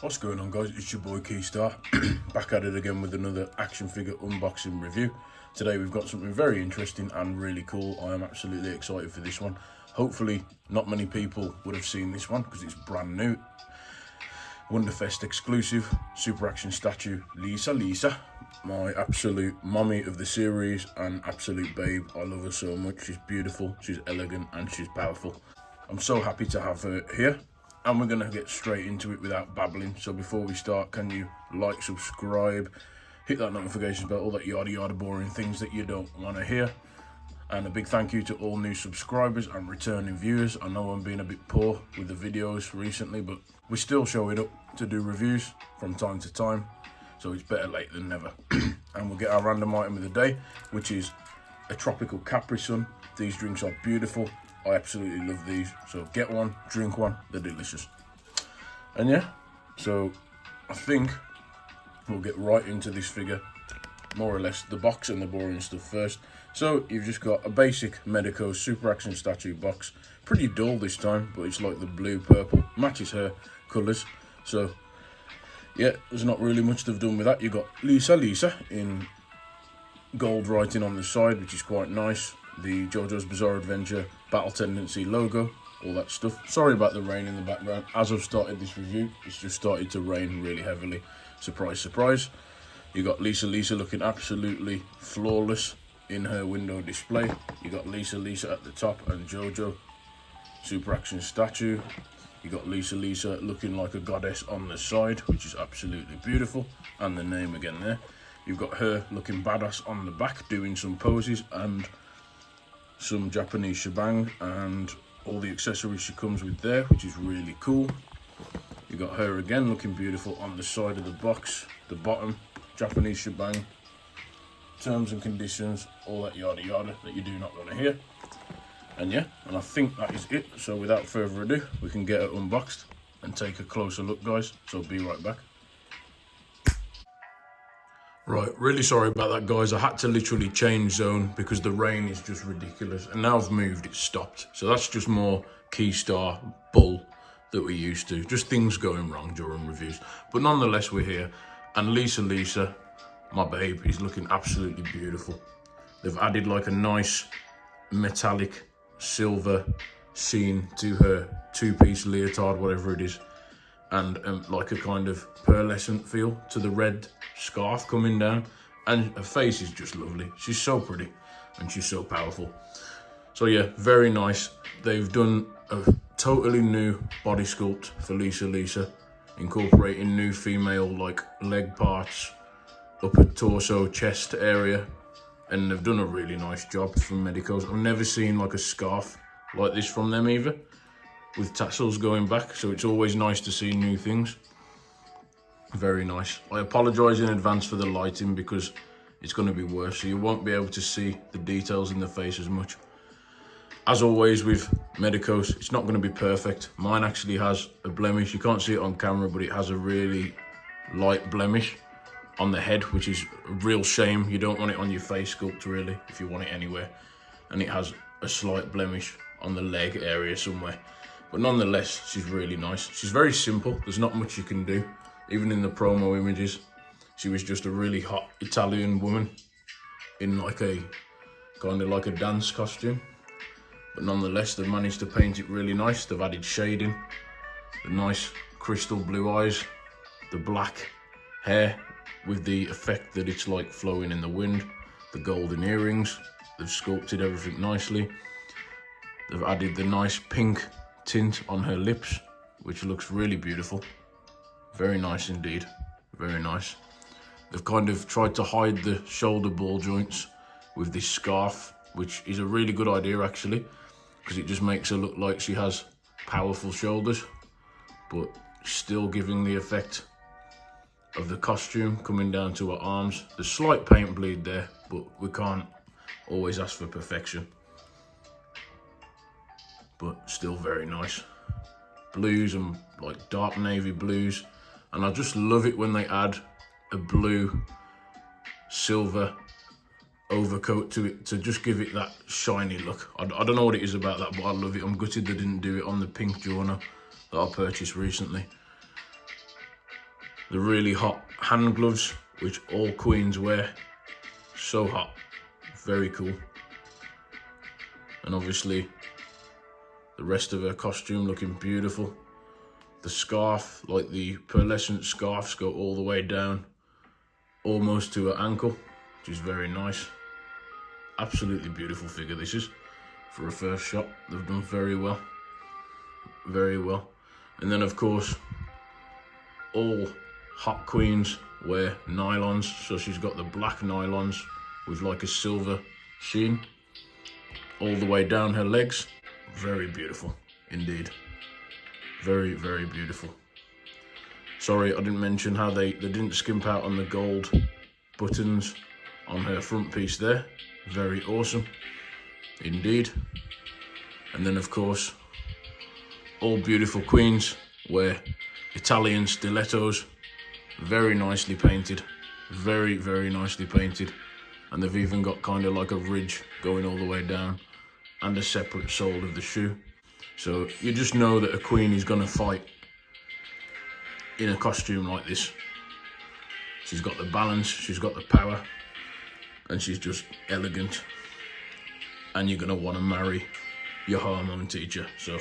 What's going on, guys? It's your boy Keystar, back at it again with another action figure unboxing review. Today we've got something very interesting and really cool. I am absolutely excited for this one. Hopefully not many people would have seen this one because it's brand new. Wonderfest exclusive Super Action statue Lisa, my absolute mommy of the series and absolute babe. I love her so much. She's beautiful, she's elegant and she's powerful. I'm so happy to have her here. And we're going to get straight into it without babbling. So before we start, can you like, subscribe, hit that notification bell, all that yada yada boring things that you don't want to hear. And a big thank you to all new subscribers and returning viewers. I know I'm being a bit poor with the videos recently, but we're still showing up to do reviews from time to time. So it's better late than never. And we'll get our random item of the day, which is a tropical Capri Sun. These drinks are beautiful. I absolutely love these, so get one, drink one, they're delicious. And yeah, so I think we'll get right into this figure, more or less the box and the boring stuff first. So you've just got a basic Medicos Super Action statue box, pretty dull this time, but it's like the blue purple, matches her colours. So yeah, there's not really much they've done with that. You've got Lisa in gold writing on the side, which is quite nice. The Jojo's Bizarre Adventure Battle Tendency logo, all that stuff. Sorry about the rain in the background. As I've started this review, it's just started to rain really heavily. Surprise, surprise. You got Lisa looking absolutely flawless in her window display. You got Lisa at the top and Jojo Super Action statue. You got Lisa looking like a goddess on the side, which is absolutely beautiful. And the name again there. You've got her looking badass on the back, doing some poses and some Japanese shebang and all the accessories she comes with there, which is really cool. You got her again looking beautiful on the side of the box, the bottom, Japanese shebang, terms and conditions, all that yada yada that you do not want to hear. And yeah, and I think that is it. So without further ado, we can get it unboxed and take a closer look, guys. So be right back. Right, really sorry about that, guys. I had to literally change zone because the rain is just ridiculous. And now I've moved, it's stopped. So that's just more Keystar bull that we're used to. Just things going wrong during reviews. But nonetheless, we're here. And Lisa, my babe, is looking absolutely beautiful. They've added like a nice metallic silver scene to her two-piece leotard, whatever it is. And like a kind of pearlescent feel to the red scarf coming down, and her face is just lovely. She's so pretty and she's so powerful. So yeah, very nice. They've done a totally new body sculpt for Lisa, incorporating new female like leg parts, upper torso, chest area, and they've done a really nice job from Medicos. I've never seen like a scarf like this from them either, with tassels going back, so it's always nice to see new things. Very nice. I apologise in advance for the lighting because it's going to be worse, so you won't be able to see the details in the face as much. As always with Medicos, it's not going to be perfect. Mine actually has a blemish. You can't see it on camera, but it has a really light blemish on the head, which is a real shame. You don't want it on your face sculpt really, if you want it anywhere. And it has a slight blemish on the leg area somewhere. But nonetheless, she's really nice. She's very simple. There's not much you can do. Even in the promo images, she was just a really hot Italian woman in like a kind of like a dance costume. But nonetheless, they've managed to paint it really nice. They've added shading, the nice crystal blue eyes, the black hair with the effect that it's like flowing in the wind, the golden earrings. They've sculpted everything nicely. They've added the nice pink tint on her lips, which looks really beautiful. Very nice indeed, very nice. They've kind of tried to hide the shoulder ball joints with this scarf, which is a really good idea actually, because it just makes her look like she has powerful shoulders, but still giving the effect of the costume coming down to her arms. There's slight paint bleed there, but we can't always ask for perfection. But still very nice. Blues and like dark navy blues. And I just love it when they add a blue, silver overcoat to it to just give it that shiny look. I don't know what it is about that, but I love it. I'm gutted they didn't do it on the pink Jojo that I purchased recently. the really hot hand gloves, which all queens wear. So hot, very cool. And obviously the rest of her costume looking beautiful. The scarf, like the pearlescent scarves, go all the way down almost to her ankle, which is very nice. Absolutely beautiful figure this is for a first shot. They've done very well, very well. And then of course all hot queens wear nylons, so she's got the black nylons with like a silver sheen all the way down her legs. Very beautiful indeed. Very, very beautiful. Sorry, I didn't mention how they didn't skimp out on the gold buttons on her front piece there. Very awesome indeed. And then of course all beautiful queens wear Italian stilettos, very nicely painted, very, very nicely painted. And they've even got kind of like a ridge going all the way down and a separate sole of the shoe. So you just know that a queen is going to fight in a costume like this. She's got the balance, she's got the power, and she's just elegant. And you're going to want to marry your Harmon teacher. So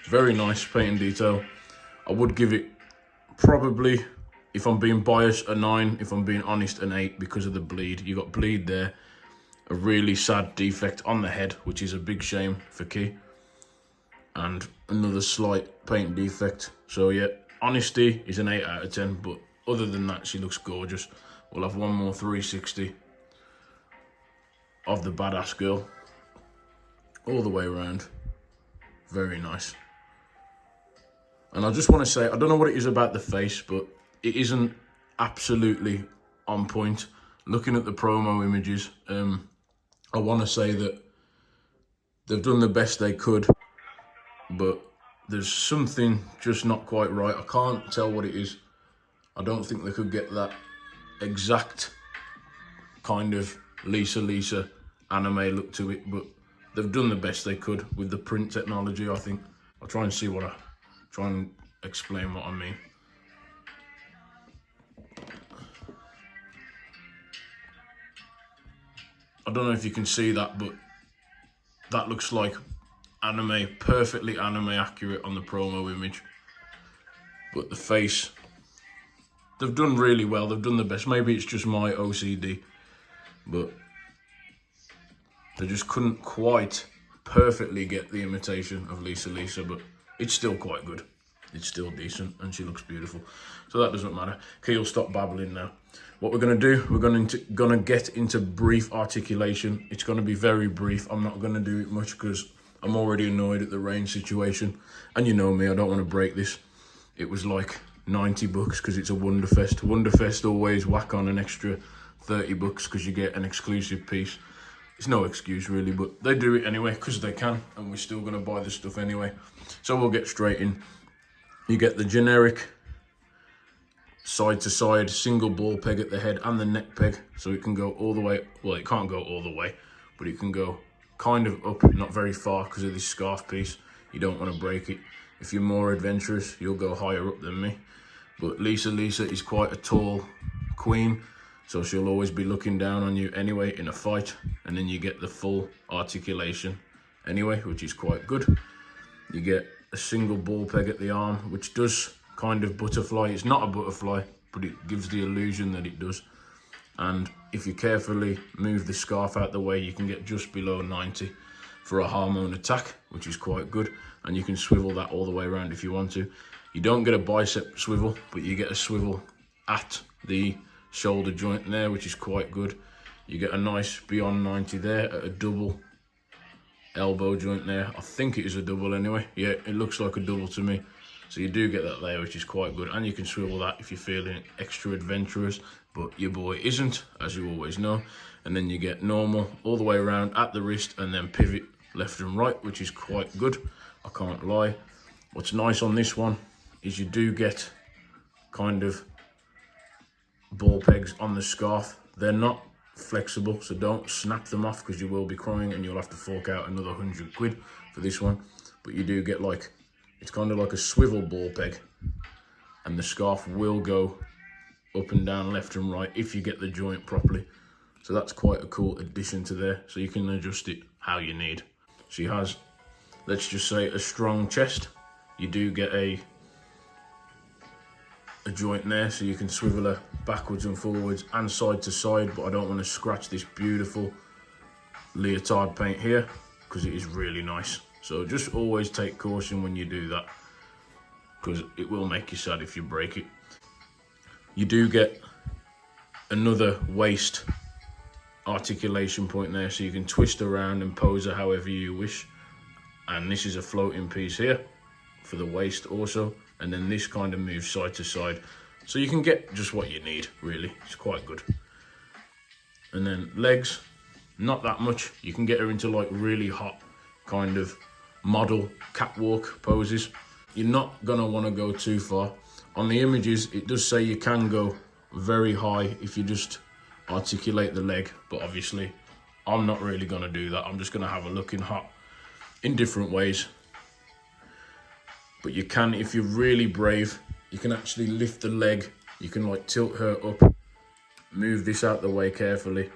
very nice painting detail. I would give it probably, if I'm being biased, a 9. If I'm being honest, an 8 because of the bleed. You got bleed there, a really sad defect on the head, which is a big shame for Key, and another slight paint defect. So yeah, honesty is an 8 out of 10, but other than that, she looks gorgeous. We'll have one more 360 of the badass girl all the way around. Very nice. And I just want to say, I don't know what it is about the face, but it isn't absolutely on point. Looking at the promo images, I want to say that they've done the best they could, but there's something just not quite right. I can't tell what it is. I don't think they could get that exact kind of Lisa anime look to it, but they've done the best they could with the print technology, I think. I'll try and see what try and explain what I mean. I don't know if you can see that, but that looks like anime, perfectly anime accurate on the promo image. But the face, they've done really well. They've done the best. Maybe it's just my OCD, but they just couldn't quite perfectly get the imitation of Lisa, but it's still quite good. It's still decent, and she looks beautiful. So that doesn't matter. Okay, you'll stop babbling now. What we're going to do, we're going to get into brief articulation. It's going to be very brief. I'm not going to do it much because I'm already annoyed at the rain situation. And you know me, I don't want to break this. It was like 90 bucks because it's a Wonderfest. Wonderfest always whack on an extra 30 bucks because you get an exclusive piece. It's no excuse really, but they do it anyway because they can, and we're still going to buy the stuff anyway. So we'll get straight in. You get the generic side to side single ball peg at the head and the neck peg, so it can go all the way. Well, it can't go all the way, but it can go kind of up, not very far because of this scarf piece. You don't want to break it. If you're more adventurous, you'll go higher up than me. But Lisa is quite a tall queen, so she'll always be looking down on you anyway in a fight, and then you get the full articulation anyway, which is quite good. You get a single ball peg at the arm, which does kind of butterfly. It's not a butterfly, but it gives the illusion that it does. And if you carefully move the scarf out the way, you can get just below 90 for a Harmon attack, which is quite good. And you can swivel that all the way around if you want to. You don't get a bicep swivel, but you get a swivel at the shoulder joint there, which is quite good. You get a nice beyond 90 there at a double elbow joint there. I think it is a double anyway. Yeah, it looks like a double to me. So you do get that there, which is quite good. And you can swivel that if you're feeling extra adventurous, but your boy isn't, as you always know. And then you get normal all the way around at the wrist and then pivot left and right, which is quite good. I can't lie. What's nice on this one is you do get kind of ball pegs on the scarf. They're not flexible, so don't snap them off because you will be crying and you'll have to fork out another 100 quid for this one. But you do get like, it's kind of like a swivel ball peg, and the scarf will go up and down, left and right, if you get the joint properly. So that's quite a cool addition to there. So you can adjust it how you need. She has, let's just say, a strong chest. You do get a joint there, so you can swivel her backwards and forwards and side to side, but I don't want to scratch this beautiful leotard paint here because it is really nice. So just always take caution when you do that, because it will make you sad if you break it. You do get another waist articulation point there, so you can twist around and pose her however you wish. And this is a floating piece here for the waist also, and then this kind of moves side to side, so you can get just what you need, really. It's quite good. And then legs, not that much. You can get her into like really hot kind of model catwalk poses. You're not gonna want to go too far. On the images it does say you can go very high if you just articulate the leg, but obviously I'm not really gonna do that. I'm just gonna have a look in hot in different ways. But you can, if you're really brave, you can actually lift the leg. You can like tilt her up, move this out the way carefully,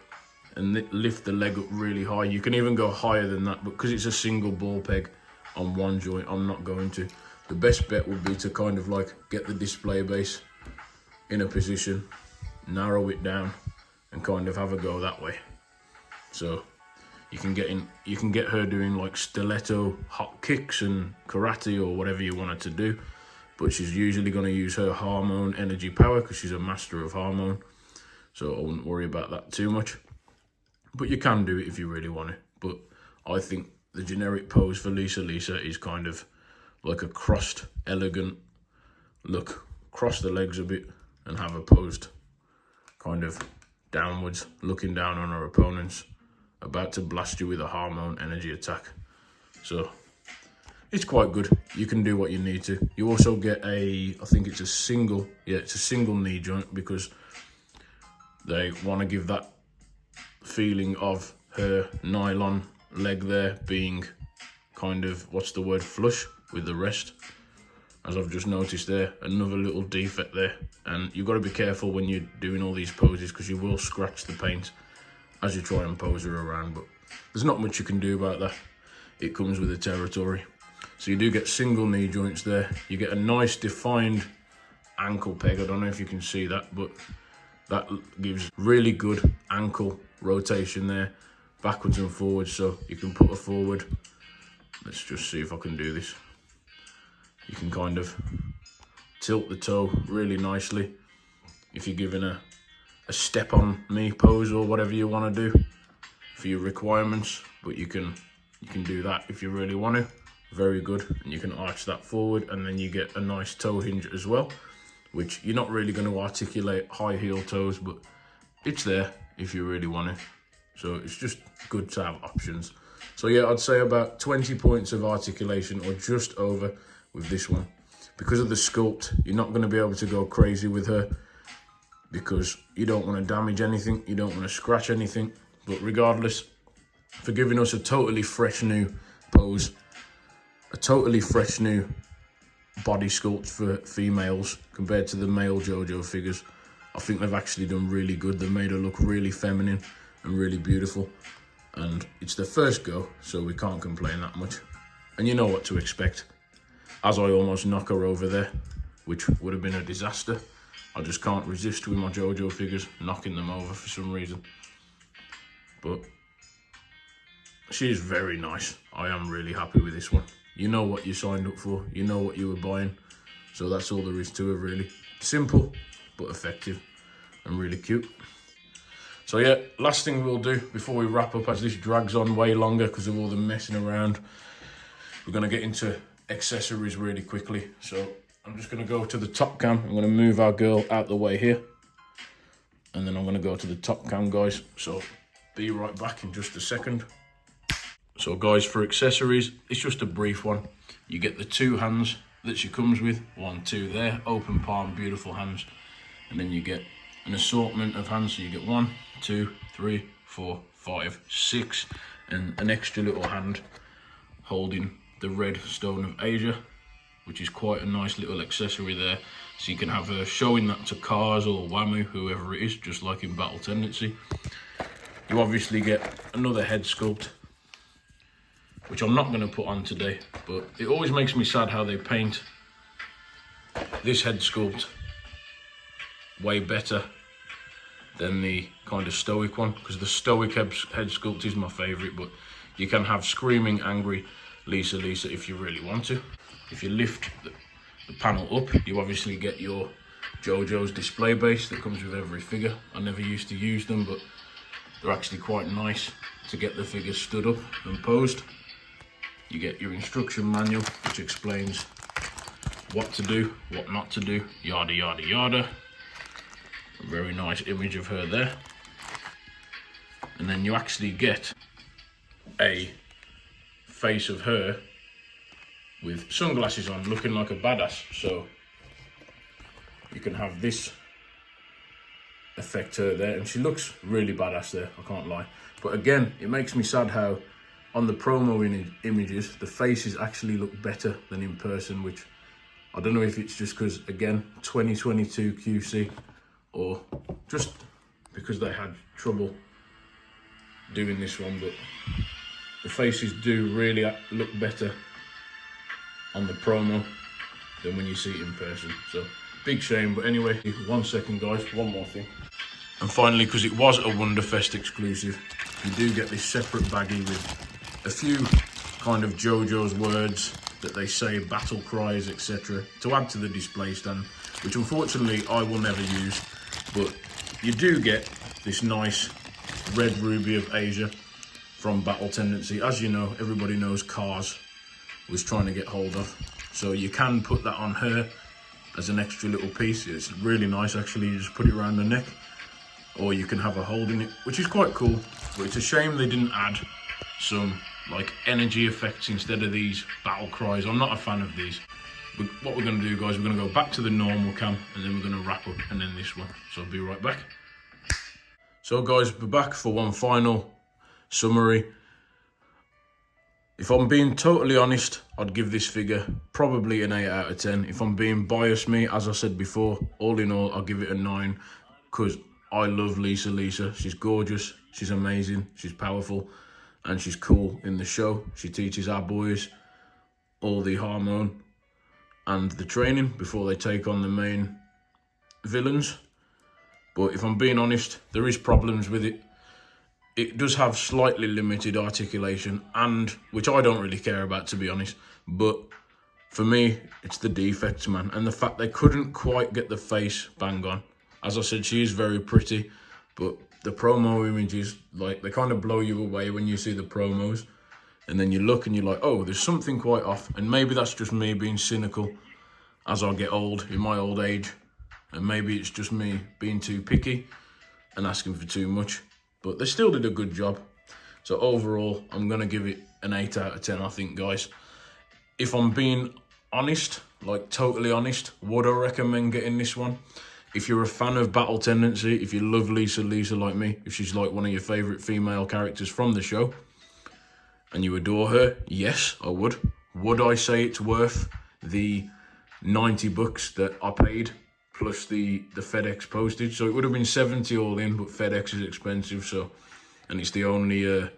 and lift the leg up really high. You can even go higher than that, but because it's a single ball peg on one joint, I'm not going to. The best bet would be to kind of like get the display base in a position, narrow it down, and kind of have a go that way. So you can get her doing like stiletto hot kicks and karate or whatever you want her to do, but she's usually going to use her Harmon energy power because she's a master of Harmon, so I wouldn't worry about that too much. But you can do it if you really want to. But I think the generic pose for Lisa is kind of like a crossed, elegant look. Cross the legs a bit and have her posed kind of downwards, looking down on her opponents, about to blast you with a Harmon energy attack. So it's quite good. You can do what you need to. You also get I think it's a single knee joint, because they want to give that feeling of her nylon leg there being kind of, what's the word, flush with the rest. As I've just noticed there, another little defect there. And you've got to be careful when you're doing all these poses, because you will scratch the paint as you try and pose her around, but there's not much you can do about that. It comes with the territory. So you do get single knee joints there. You get a nice defined ankle peg. I don't know if you can see that, but that gives really good ankle rotation there, backwards and forwards, so you can put her forward. Let's just see if I can do this. You can kind of tilt the toe really nicely if you're giving a step on me pose or whatever you want to do for your requirements, but you can do that if you really want to. Very good. And you can arch that forward, and then you get a nice toe hinge as well, which you're not really going to articulate high heel toes, but it's there if you really want to. So it's just good to have options. So yeah, I'd say about 20 points of articulation or just over with this one. Because of the sculpt, you're not going to be able to go crazy with her, because you don't want to damage anything, you don't want to scratch anything. But regardless, for giving us a totally fresh new pose, a totally fresh new body sculpt for females compared to the male Jojo figures, I think they've actually done really good. They made her look really feminine and really beautiful, and it's the first go, so we can't complain that much. And you know what to expect. As I almost knock her over there, which would have been a disaster. I just can't resist with my Jojo figures knocking them over for some reason. But she is very nice. I am really happy with this one. You know what you signed up for, you know what you were buying, so that's all there is to it really. Simple but effective and really cute. So yeah, last thing we'll do before we wrap up, as this drags on way longer because of all the messing around, we're going to get into accessories really quickly. So I'm just going to go to the top cam. I'm going to move our girl out the way here, and then I'm going to go to the top cam, guys. So be right back in just a second. So guys, for accessories, it's just a brief one. You get the 2 hands that she comes with, 1, 2 there, open palm, beautiful hands. And then you get an assortment of hands, so you get 1, 2, 3, 4, 5, 6, and an extra little hand holding the red stone of Asia. which is quite a nice little accessory there. So you can have her showing that to Cars or Whammy, whoever it is, just like in Battle Tendency. You obviously get another head sculpt, which I'm not going to put on today, but it always makes me sad how they paint this head sculpt way better than the kind of stoic one, because the stoic head sculpt is my favourite, but you can have screaming angry Lisa if you really want to. If you lift the panel up, you obviously get your Jojo's display base that comes with every figure. I never used to use them, but they're actually quite nice to get the figure stood up and posed. You get your instruction manual, which explains what to do, what not to do, yada yada yada. A very nice image of her there. And then you actually get a face of her with sunglasses on, looking like a badass. So you can have this affect her there, and she looks really badass there, I can't lie. But again, it makes me sad how on the promo images the faces actually look better than in person, which I don't know if it's just because, again, 2022 QC, or just because they had trouble doing this one, but the faces do really look better on the promo than when you see it in person. So big shame. But anyway, 1 second guys, one more thing. And finally, because it was a Wonderfest exclusive, you do get this separate baggie with a few kind of Jojo's words that they say, battle cries, etc., to add to the display stand, which unfortunately I will never use. But you do get this nice red ruby of Asia from Battle Tendency. As you know, everybody knows Cars was trying to get hold of, so you can put that on her as an extra little piece. It's really nice actually. You just put it around the neck, or you can have her holding it, which is quite cool. But it's a shame they didn't add some like energy effects instead of these battle cries. I'm not a fan of these. But what we're going to do, guys, we're going to go back to the normal cam, and then we're going to wrap up and then this one. So I'll be right back. So guys, we're back for one final summary. If I'm being totally honest, I'd give this figure probably an 8 out of 10. If I'm being biased, as I said before, all in all, I'll give it a 9, because I love Lisa. She's gorgeous, she's amazing, she's powerful, and she's cool in the show. She teaches our boys all the Harmon and the training before they take on the main villains. But if I'm being honest, there is problems with it. It does have slightly limited articulation, and which I don't really care about, to be honest. But for me, it's the defects, man, and the fact they couldn't quite get the face bang on. As I said, she is very pretty, but the promo images, like, they kind of blow you away when you see the promos, and then you look and you're like, oh, there's something quite off. And maybe that's just me being cynical as I get old, in my old age, and maybe it's just me being too picky and asking for too much. But they still did a good job. So overall, I'm going to give it an 8 out of 10, I think, guys. If I'm being honest, like totally honest, would I recommend getting this one? If you're a fan of Battle Tendency, if you love Lisa like me, if she's like one of your favourite female characters from the show, and you adore her, yes, I would. Would I say it's worth the 90 bucks that I paid? Plus the FedEx postage, so it would have been 70 all in, but FedEx is expensive, so, and it's the only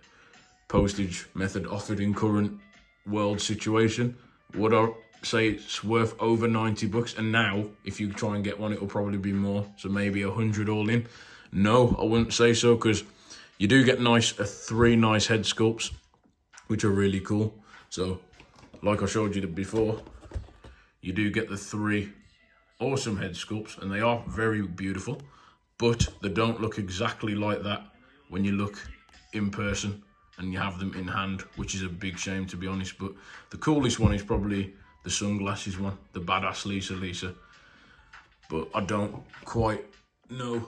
postage method offered in current world situation. Would I say it's worth over 90 bucks? And now, if you try and get one, it'll probably be more, so maybe 100 all in. No, I wouldn't say so, because you do get 3 nice head sculpts, which are really cool. So, like I showed you before, you do get the 3 awesome head sculpts, and they are very beautiful, but they don't look exactly like that when you look in person and you have them in hand, which is a big shame, to be honest. But the coolest one is probably the sunglasses one, the badass Lisa. But I don't quite know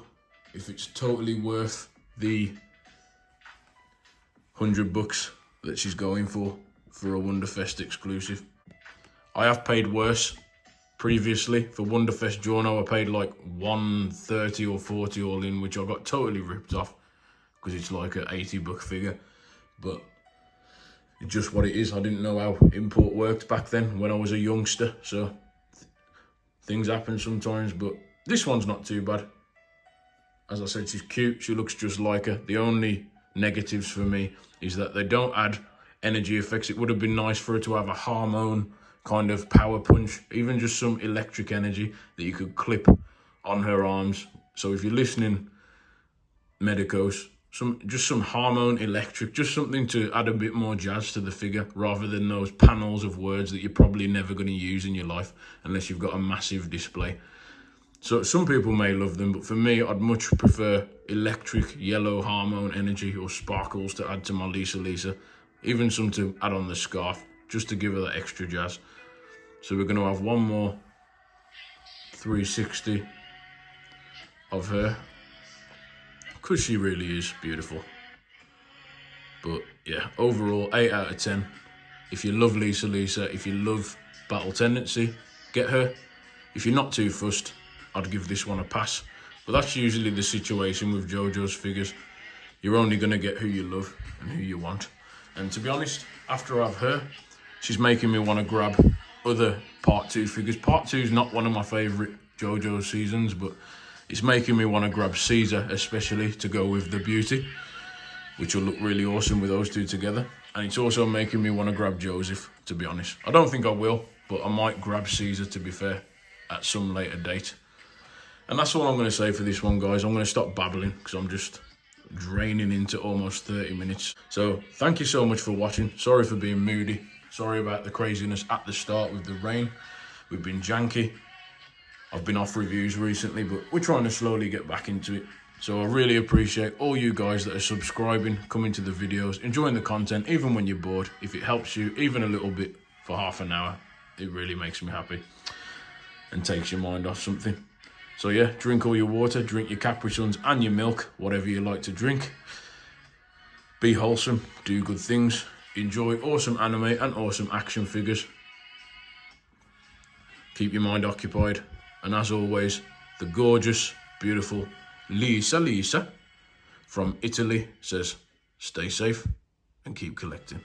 if it's totally worth the 100 bucks that she's going for a Wonderfest exclusive. I have paid worse previously. For Wonderfest Journo, I paid like 130 or 40 all in, which I got totally ripped off because it's like an 80 buck figure. But It's just what it is. I didn't know how import worked back then when I was a youngster, so things happen sometimes, but this one's not too bad. As I said, she's cute, she looks just like her. The only negatives for me is that they don't add energy effects. It would have been nice for her to have a Harmon kind of power punch, even just some electric energy that you could clip on her arms. So if you're listening, Medicos, just some Harmon electric, just something to add a bit more jazz to the figure, rather than those panels of words that you're probably never going to use in your life unless you've got a massive display. So some people may love them, but for me, I'd much prefer electric yellow Harmon energy or sparkles to add to my Lisa, even some to add on the scarf, just to give her that extra jazz. So we're going to have one more 360 of her, because she really is beautiful. But yeah, overall 8 out of 10. If you love Lisa, if you love Battle Tendency, get her. If you're not too fussed, I'd give this one a pass. But that's usually the situation with Jojo's figures. You're only going to get who you love and who you want. And to be honest, after I have her, she's making me want to grab other Part 2 figures. Part 2 is not one of my favourite Jojo seasons, but it's making me want to grab Caesar, especially to go with the Beauty, which will look really awesome with those two together. And it's also making me want to grab Joseph, to be honest. I don't think I will, but I might grab Caesar, to be fair, at some later date. And that's all I'm going to say for this one, guys. I'm going to stop babbling because I'm just draining into almost 30 minutes. So thank you so much for watching. Sorry for being moody. Sorry about the craziness at the start with the rain. We've been janky. I've been off reviews recently, but we're trying to slowly get back into it. So I really appreciate all you guys that are subscribing, coming to the videos, enjoying the content, even when you're bored. If it helps you even a little bit for half an hour, it really makes me happy and takes your mind off something. So yeah, drink all your water, drink your Capri Suns and your milk, whatever you like to drink. Be wholesome, do good things, enjoy awesome anime and awesome action figures. Keep your mind occupied. And as always, the gorgeous, beautiful Lisa from Italy says, stay safe and keep collecting.